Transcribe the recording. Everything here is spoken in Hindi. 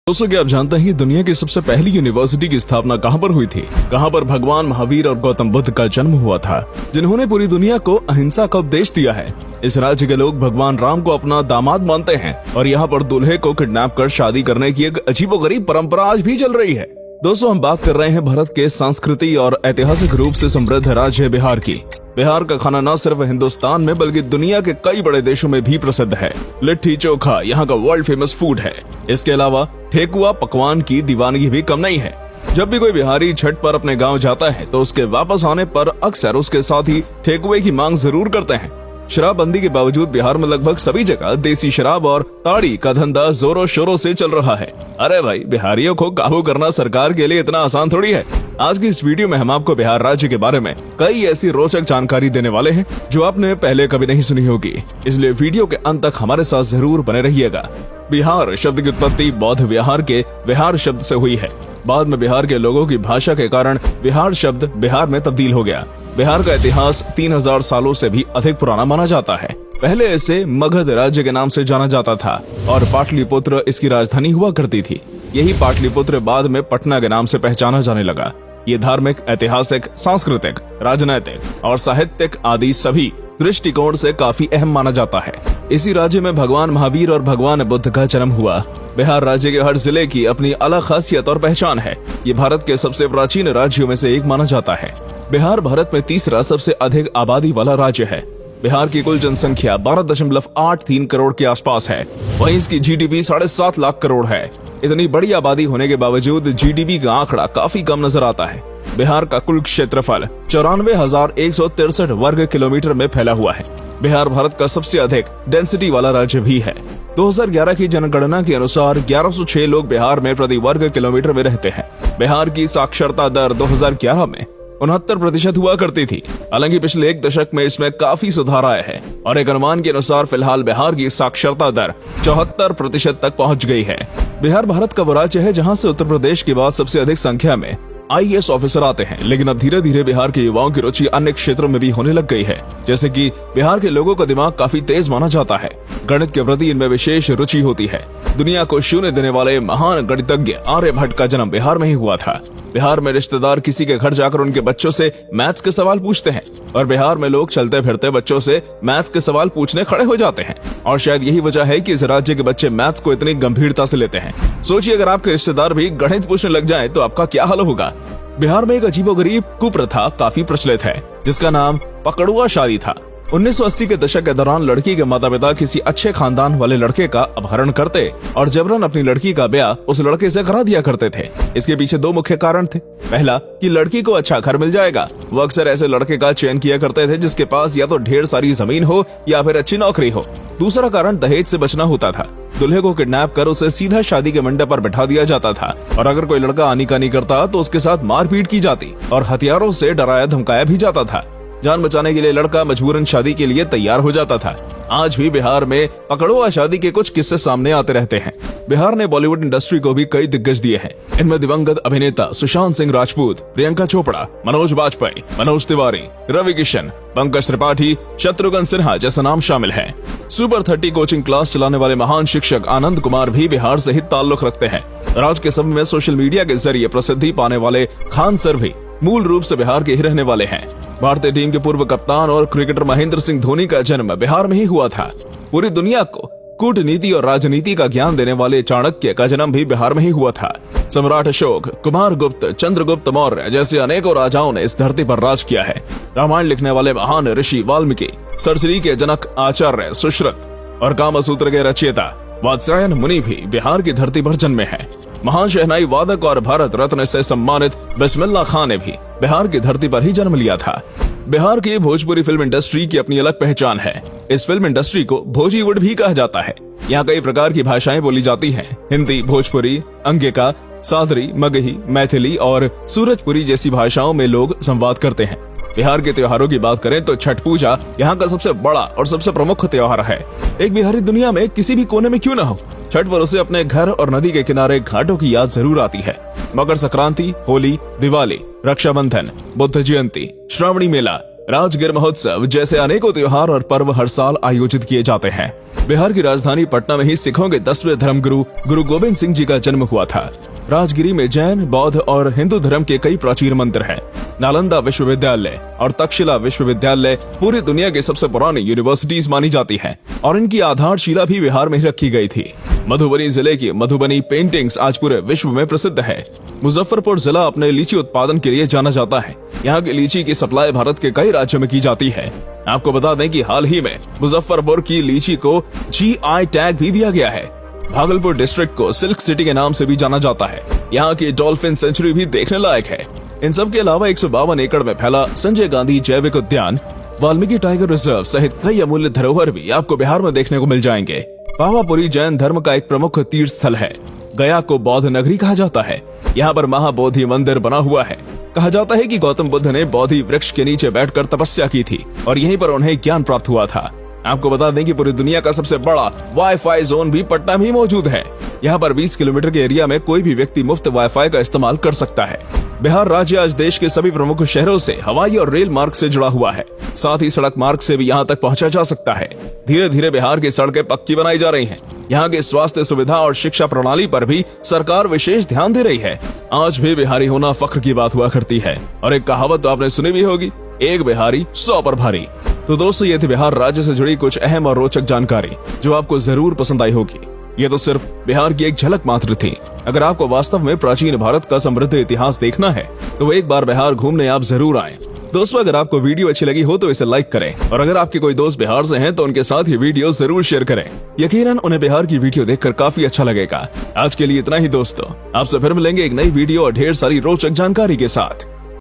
दोस्तों, क्या आप जानते हैं दुनिया की सबसे पहली यूनिवर्सिटी की स्थापना कहां पर हुई थी? कहां पर भगवान महावीर और गौतम बुद्ध का जन्म हुआ था, जिन्होंने पूरी दुनिया को अहिंसा का उपदेश दिया है। इस राज्य के लोग भगवान राम को अपना दामाद मानते हैं और यहाँ पर दूल्हे को किडनैप कर शादी करने की एक अजीबोगरीब परंपरा आज भी चल रही है। दोस्तों, हम बात कर रहे हैं भारत के सांस्कृतिक और ऐतिहासिक रूप से समृद्ध राज्य बिहार की। बिहार का खाना न सिर्फ हिंदुस्तान में बल्कि दुनिया के कई बड़े देशों में भी प्रसिद्ध है। लिट्टी चोखा यहाँ का वर्ल्ड फेमस फूड है। इसके अलावा ठेकुआ पकवान की दीवानगी भी कम नहीं है। जब भी कोई बिहारी छठ पर अपने गांव जाता है तो उसके वापस आने पर अक्सर उसके साथ ही ठेकुए की मांग जरूर करते हैं। शराबबंदी के बावजूद बिहार में लगभग सभी जगह देसी शराब और ताड़ी का धंधा जोरों शोरों से चल रहा है। अरे भाई, बिहारियों को काबू करना सरकार के लिए इतना आसान थोड़ी है। आज की इस वीडियो में हम आपको बिहार राज्य के बारे में कई ऐसी रोचक जानकारी देने वाले हैं जो आपने पहले कभी नहीं सुनी होगी, इसलिए वीडियो के अंत तक हमारे साथ जरूर बने रहिएगा। बिहार शब्द की उत्पत्ति बौद्ध विहार के विहार शब्द से हुई है। बाद में बिहार के लोगों की भाषा के कारण बिहार शब्द बिहार में तब्दील हो गया। बिहार का इतिहास 3000 सालों से भी अधिक पुराना माना जाता है। पहले इसे मगध राज्य के नाम से जाना जाता था और पाटलिपुत्र इसकी राजधानी हुआ करती थी। यही पाटलिपुत्र बाद में पटना के नाम से पहचाना जाने लगा। ये धार्मिक, ऐतिहासिक, सांस्कृतिक, राजनैतिक और साहित्यिक आदि सभी दृष्टिकोण से काफी अहम माना जाता है। इसी राज्य में भगवान महावीर और भगवान बुद्ध का जन्म हुआ। बिहार राज्य के हर जिले की अपनी अलग खासियत और पहचान है। ये भारत के सबसे प्राचीन राज्यों में से एक माना जाता है। बिहार भारत में तीसरा सबसे अधिक आबादी वाला राज्य है। बिहार की कुल जनसंख्या 12.83 करोड़ के आसपास है। वहीं इसकी जीडीपी 7.5 लाख करोड़ है। इतनी बड़ी आबादी होने के बावजूद जीडीपी का आंकड़ा काफी कम नजर आता है। बिहार का कुल क्षेत्रफल 94,163 वर्ग किलोमीटर में फैला हुआ है। बिहार भारत का सबसे अधिक डेंसिटी वाला राज्य भी है। 2011 की जनगणना के अनुसार 1106 लोग बिहार में प्रति वर्ग किलोमीटर में रहते हैं। बिहार की साक्षरता दर 2011 में 69% हुआ करती थी। हालांकि पिछले एक दशक में इसमें काफी सुधार आया है और एक अनुमान के अनुसार फिलहाल बिहार की साक्षरता दर 74% तक पहुंच गई है। बिहार भारत का वो राज्य है जहां से उत्तर प्रदेश के बाद सबसे अधिक संख्या में आईएएस ऑफिसर आते हैं। लेकिन अब धीरे धीरे बिहार के युवाओं की रुचि अन्य क्षेत्रों में भी होने लग गई है। जैसे कि बिहार के लोगों का दिमाग काफी तेज माना जाता है। गणित के प्रति इनमें विशेष रुचि होती है। दुनिया को शून्य देने वाले महान गणितज्ञ आर्यभट्ट का जन्म बिहार में ही हुआ था। बिहार में रिश्तेदार किसी के घर जाकर उनके बच्चों से मैथ्स के सवाल पूछते हैं और बिहार में लोग चलते फिरते बच्चों से मैथ्स के सवाल पूछने खड़े हो जाते हैं। और शायद यही वजह है कि इस राज्य के बच्चे मैथ्स को इतनी गंभीरता से लेते हैं। सोचिए, अगर आपके रिश्तेदार भी गणित पूछने लग जाएं तो आपका क्या हाल होगा। बिहार में एक अजीबोगरीब कुप्रथा काफी प्रचलित है जिसका नाम पकड़ुआ शादी था। 1980 के दशक के दौरान लड़की के माता पिता किसी अच्छे खानदान वाले लड़के का अपहरण करते और जबरन अपनी लड़की का ब्याह उस लड़के से करा दिया करते थे। इसके पीछे दो मुख्य कारण थे। पहला कि लड़की को अच्छा घर मिल जाएगा। वो अक्सर ऐसे लड़के का चयन किया करते थे जिसके पास या तो ढेर सारी जमीन हो या फिर अच्छी नौकरी हो। दूसरा कारण दहेज से बचना होता था। दूल्हे को किडनैप कर उसे सीधा शादी के मंडप पर बैठा दिया जाता था और अगर कोई लड़का आनीकानी करता तो उसके साथ मारपीट की जाती और हथियारों से डराया धमकाया भी जाता था। जान बचाने के लिए लड़का मजबूरन शादी के लिए तैयार हो जाता था। आज भी बिहार में पकड़ुआ शादी के कुछ किस्से सामने आते रहते हैं। बिहार ने बॉलीवुड इंडस्ट्री को भी कई दिग्गज दिए हैं। इनमें दिवंगत अभिनेता सुशांत सिंह राजपूत, प्रियंका चोपड़ा, मनोज बाजपेयी, मनोज तिवारी, रवि किशन, पंकज त्रिपाठी, शत्रुघ्न सिन्हा जैसा नाम शामिल है। सुपर 30 कोचिंग क्लास चलाने वाले महान शिक्षक आनंद कुमार भी बिहार से ही ताल्लुक रखते हैं। आज के समय में सोशल मीडिया के जरिए प्रसिद्धि पाने वाले खान सर भी मूल रूप से बिहार के ही रहने वाले हैं। भारतीय टीम के पूर्व कप्तान और क्रिकेटर महेंद्र सिंह धोनी का जन्म बिहार में ही हुआ था। पूरी दुनिया को कूटनीति और राजनीति का ज्ञान देने वाले चाणक्य का जन्म भी बिहार में ही हुआ था। सम्राट अशोक, कुमार गुप्त, चंद्रगुप्त मौर्य जैसे अनेकों राजाओं ने इस धरती पर राज किया है। रामायण लिखने वाले महान ऋषि वाल्मीकि, सर्जरी के जनक आचार्य सुश्रुत और कामसूत्र के रचयिता वात्स्यायन मुनि भी बिहार की धरती पर जन्मे हैं। महान शहनाई वादक और भारत रत्न से सम्मानित बिस्मिल्लाह खान ने भी बिहार की धरती पर ही जन्म लिया था। बिहार की भोजपुरी फिल्म इंडस्ट्री की अपनी अलग पहचान है। इस फिल्म इंडस्ट्री को भोजीवुड भी कहा जाता है। यहाँ कई प्रकार की भाषाएं बोली जाती हैं। हिंदी, भोजपुरी, अंगिका, सादरी, मगही, मैथिली और सूरजपुरी जैसी भाषाओं में लोग संवाद करते हैं। बिहार के त्योहारों की बात करें तो छठ पूजा यहाँ का सबसे बड़ा और सबसे प्रमुख त्योहार है। एक बिहारी दुनिया में किसी भी कोने में क्यों न हो, छठ पर उसे अपने घर और नदी के किनारे घाटों की याद जरूर आती है। मकर संक्रांति, होली, दिवाली, रक्षाबंधन, बुद्ध जयंती, श्रावणी मेला, राजगीर महोत्सव जैसे अनेकों त्योहार और पर्व हर साल आयोजित किए जाते हैं। बिहार की राजधानी पटना में ही सिखों के 10वें धर्मगुरु गुरु गोविंद सिंह जी का जन्म हुआ था। राजगिरी में जैन, बौद्ध और हिंदू धर्म के कई प्राचीन मंदिर हैं। नालंदा विश्वविद्यालय और तक्षशिला विश्वविद्यालय पूरी दुनिया की सबसे पुरानी यूनिवर्सिटीज मानी जाती हैं और इनकी आधारशिला भी बिहार में ही रखी गई थी। मधुबनी जिले की मधुबनी पेंटिंग्स आज पूरे विश्व में प्रसिद्ध है। मुजफ्फरपुर जिला अपने लीची उत्पादन के लिए जाना जाता है। यहाँ की लीची की सप्लाई भारत के कई राज्यों में की जाती है। आपको बता दें कि हाल ही में मुजफ्फरपुर की लीची को GI टैग भी दिया गया है। भागलपुर डिस्ट्रिक्ट को सिल्क सिटी के नाम से भी जाना जाता है। यहाँ की डॉल्फिन सेंचुरी भी देखने लायक है। इन सब के अलावा 152 एकड़ में फैला संजय गांधी जैविक उद्यान, वाल्मीकि टाइगर रिजर्व सहित कई अमूल्य धरोहर भी आपको बिहार में देखने को मिल जाएंगे। पावापुरी जैन धर्म का एक प्रमुख तीर्थ स्थल है। गया को बौद्ध नगरी कहा जाता है। यहाँ पर महाबोधि मंदिर बना हुआ है। कहा जाता है कि गौतम बुद्ध ने बोधि वृक्ष के नीचे बैठकर तपस्या की थी और यहीं पर उन्हें ज्ञान प्राप्त हुआ था। आपको बता दें कि पूरी दुनिया का सबसे बड़ा वाईफाई जोन भी पटना में ही मौजूद है। यहाँ पर 20 किलोमीटर के एरिया में कोई भी व्यक्ति मुफ्त वाईफाई का इस्तेमाल कर सकता है। बिहार राज्य आज देश के सभी प्रमुख शहरों से हवाई और रेल मार्ग से जुड़ा हुआ है। साथ ही सड़क मार्ग से भी यहाँ तक पहुँचा जा सकता है। धीरे धीरे बिहार की सड़कें पक्की बनाई जा रही हैं। यहाँ की स्वास्थ्य सुविधा और शिक्षा प्रणाली पर भी सरकार विशेष ध्यान दे रही है। आज भी बिहारी होना फख्र की बात हुआ करती है और एक कहावत तो आपने सुनी भी होगी, एक बिहारी 100 पर भारी। तो दोस्तों, ये थी बिहार राज्य से जुड़ी कुछ अहम और रोचक जानकारी जो आपको जरूर पसंद आई होगी। ये तो सिर्फ बिहार की एक झलक मात्र थी। अगर आपको वास्तव में प्राचीन भारत का समृद्ध इतिहास देखना है तो एक बार बिहार घूमने आप जरूर आएं। दोस्तों, अगर आपको वीडियो अच्छी लगी हो तो इसे लाइक करें और अगर आपके कोई दोस्त बिहार से हैं तो उनके साथ ये वीडियो जरूर शेयर करें। यकीनन उन्हें बिहार की वीडियो देखकर काफी अच्छा लगेगा। आज के लिए इतना ही दोस्तों, आपसे फिर मिलेंगे एक नई वीडियो और ढेर सारी रोचक जानकारी के साथ।